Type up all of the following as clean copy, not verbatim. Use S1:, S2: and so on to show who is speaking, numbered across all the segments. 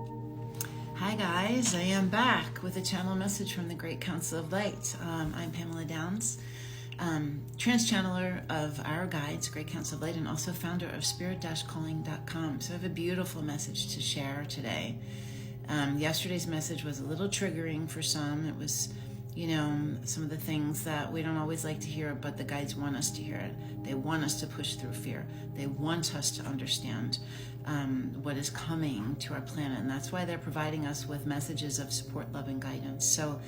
S1: Hi guys, I am back with a channel message from the Great Council of Light. I'm Pamela Downs, trans-channeler of our guides, Great Council of Light, and also founder of spirit-calling.com. So I have a beautiful message to share today. Yesterday's message was a little triggering for some. It was, some of the things that we don't always like to hear, but the guides want us to hear it. They want us to push through fear. They want us to understand what is coming to our planet, and that's why they're providing us with messages of support, love, and guidance. So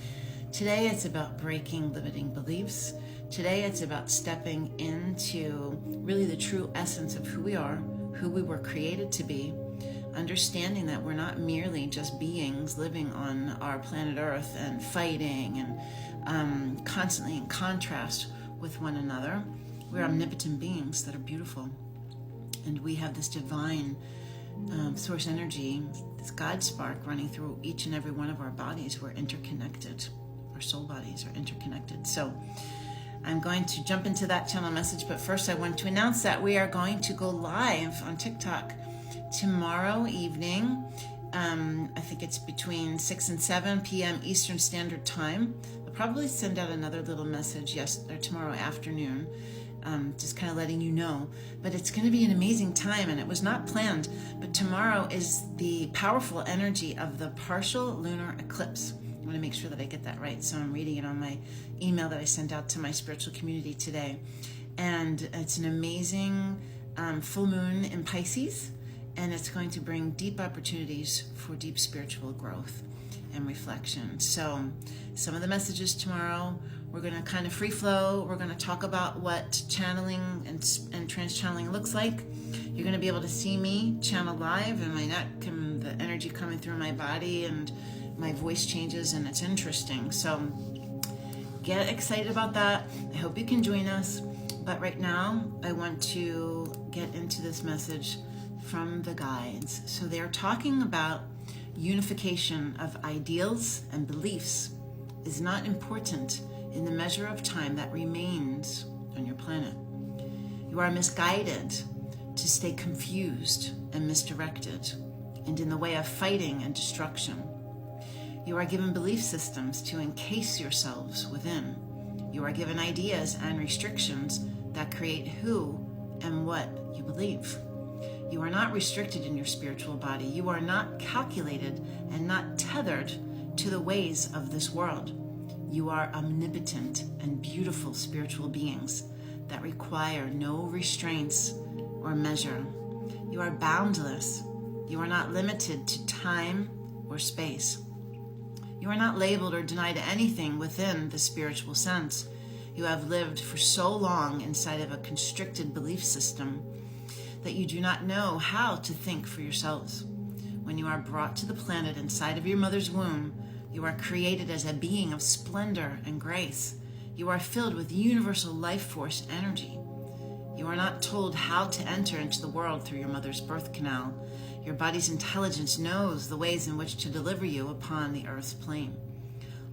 S1: today it's about breaking limiting beliefs. Today it's about stepping into really the true essence of who we are, who we were created to be, understanding that we're not merely just beings living on our planet Earth and fighting and constantly in contrast with one another. We're omnipotent beings that are beautiful. And we have this divine source energy, this God spark running through each and every one of our bodies. We're interconnected. Our soul bodies are interconnected. So I'm going to jump into that channel message, but first I want to announce that we are going to go live on TikTok tomorrow evening. I think it's between 6 and 7 p.m. Eastern Standard Time. I'll probably send out another little message tomorrow afternoon, just kind of letting you know. But it's going to be an amazing time, and it was not planned. But tomorrow is the powerful energy of the partial lunar eclipse. I want to make sure that I get that right, so I'm reading it on my email that I sent out to my spiritual community today. And it's an amazing full moon in Pisces, and it's going to bring deep opportunities for deep spiritual growth and reflection. So some of the messages tomorrow, we're going to kind of free flow. We're going to talk about what channeling and trans-channeling looks like. You're going to be able to see me channel live, and my neck and the energy coming through my body, and my voice changes, and it's interesting. So get excited about that. I hope you can join us. But right now, I want to get into this message from the guides. So they're talking about unification of ideals and beliefs is not important in the measure of time that remains on your planet. You are misguided to stay confused and misdirected and in the way of fighting and destruction. You are given belief systems to encase yourselves within. You are given ideas and restrictions that create who and what you believe. You are not restricted in your spiritual body. You are not calculated and not tethered to the ways of this world. You are omnipotent and beautiful spiritual beings that require no restraints or measure. You are boundless. You are not limited to time or space. You are not labeled or denied anything within the spiritual sense. You have lived for so long inside of a constricted belief system that you do not know how to think for yourselves. When you are brought to the planet inside of your mother's womb, you are created as a being of splendor and grace. You are filled with universal life force energy. You are not told how to enter into the world through your mother's birth canal. Your body's intelligence knows the ways in which to deliver you upon the earth's plane.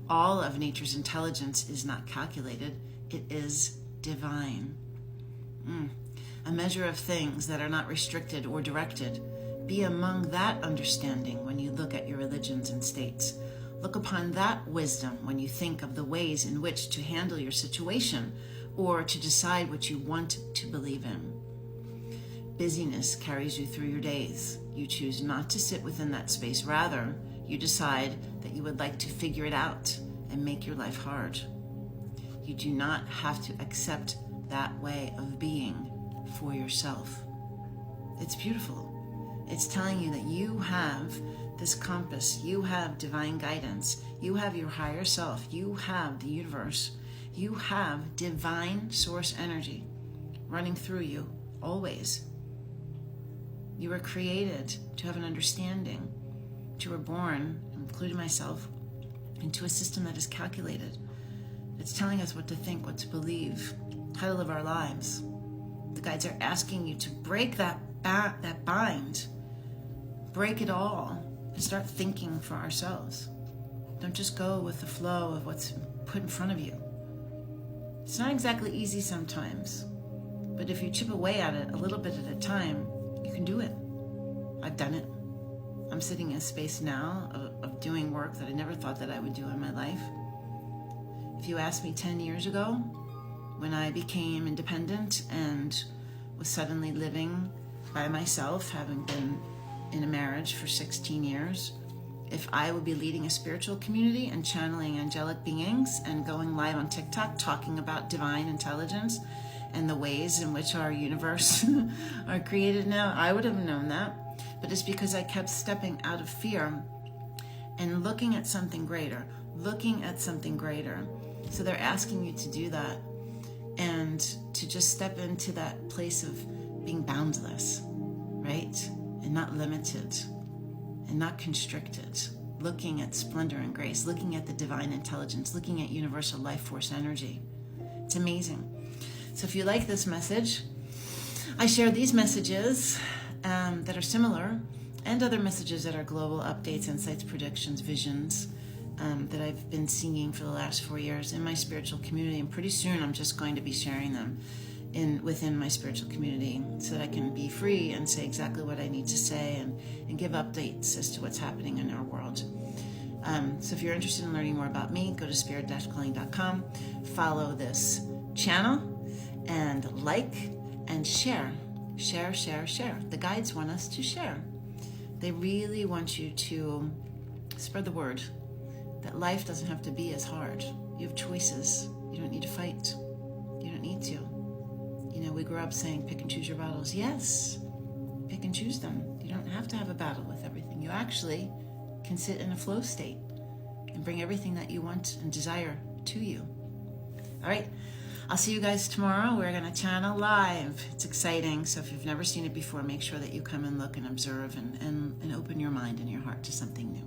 S1: All of nature's intelligence is not calculated. It is divine. A measure of things that are not restricted or directed. Be among that understanding when you look at your religions and states. Look upon that wisdom when you think of the ways in which to handle your situation or to decide what you want to believe in. Busyness carries you through your days. You choose not to sit within that space. Rather, you decide that you would like to figure it out and make your life hard. You do not have to accept that way of being for yourself. It's beautiful. It's telling you that you have this compass, you have divine guidance, you have your higher self, you have the universe, you have divine source energy running through you always. You were created to have an understanding. You were born, including myself, into a system that is calculated. It's telling us what to think, what to believe, how to live our lives. The guides are asking you to break that bind, break it all, and start thinking for ourselves. Don't just go with the flow of what's put in front of you. It's not exactly easy sometimes, but if you chip away at it a little bit at a time, you can do it. I've done it. I'm sitting in a space now of doing work that I never thought that I would do in my life. If you asked me 10 years ago, when I became independent and was suddenly living by myself, having been in a marriage for 16 years, if I would be leading a spiritual community and channeling angelic beings and going live on TikTok talking about divine intelligence and the ways in which our universe are created now, I would have known that. But it's because I kept stepping out of fear and looking at something greater, So they're asking you to do that and to just step into that place of being boundless, right? And not limited and not constricted, looking at splendor and grace, looking at the divine intelligence, looking at universal life force energy. It's amazing. So if you like this message, I share these messages that are similar and other messages that are global updates, insights, predictions, visions that I've been singing for the last 4 years in my spiritual community. And pretty soon I'm just going to be sharing them within my spiritual community so that I can be free and say exactly what I need to say and give updates as to what's happening in our world. So if you're interested in learning more about me, go to spirit-calling.com, follow this channel, and like and share. Share. The guides want us to share. They really want you to spread the word that life doesn't have to be as hard. You have choices. You don't need to fight. You don't need to. We grew up saying pick and choose your battles. Yes, pick and choose them. You don't have to have a battle with everything. You actually can sit in a flow state and bring everything that you want and desire to you. All right, I'll see you guys tomorrow. We're going to channel live. It's exciting. So if you've never seen it before, make sure that you come and look and observe and open your mind and your heart to something new.